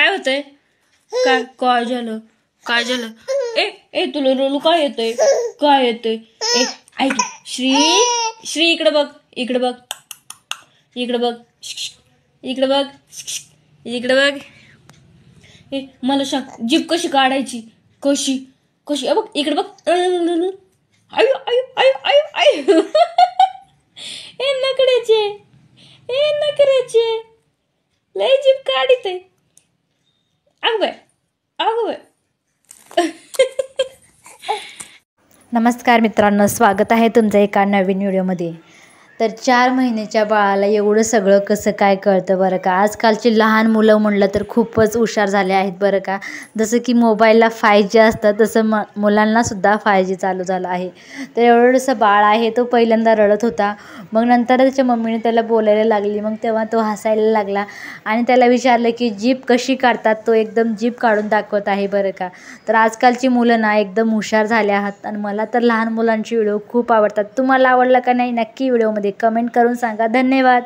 काय होतंय? काय काय झालं? काय झालं? ए ए तुला रोलू काय येतंय? काय येतंय? ए ऐक श्री श्री इकडे बघ, इकडे बघ, इकडे बघ, इकडे बघ, इकडे बघ. ए मला सांग जीभ कशी काढायची? कशी कशी बघ इकडे बघ. आयु आयु आयु आयु आयु. ए नकड्याचे, ए नकड्याचे, लय जीभ काढिते. अगं बाय, अगं बाय. नमस्कार मित्रांनो, स्वागत आहे तुमचं एका नवीन व्हिडिओमध्ये. तर 4 महिन्याच्या बाळाला एवढं सगळं कसं काय कळतं बरं का. आजकालची लहान मुलं म्हणलं तर खूपच हुशार झाले आहेत बरं का. जसं की मोबाईलला 5G असतं तसं मुलांनासुद्धा 5G चालू झालं आहे. तर एवढंसं बाळ आहे, तो पहिल्यांदा रडत होता. मग नंतर त्याच्या मम्मीने त्याला बोलायला लागली. मग तेव्हा तो हसायला लागला आणि त्याला विचारलं की जीभ कशी काढतात. तो एकदम जीभ काढून दाखवत आहे बरं का. तर आजकालची मुलं ना एकदम हुशार झाले आहात आणि मला तर लहान मुलांची व्हिडिओ खूप आवडतात. तुम्हाला आवडला का नाही नक्की व्हिडिओमध्ये कमेंट करून सांगा. धन्यवाद.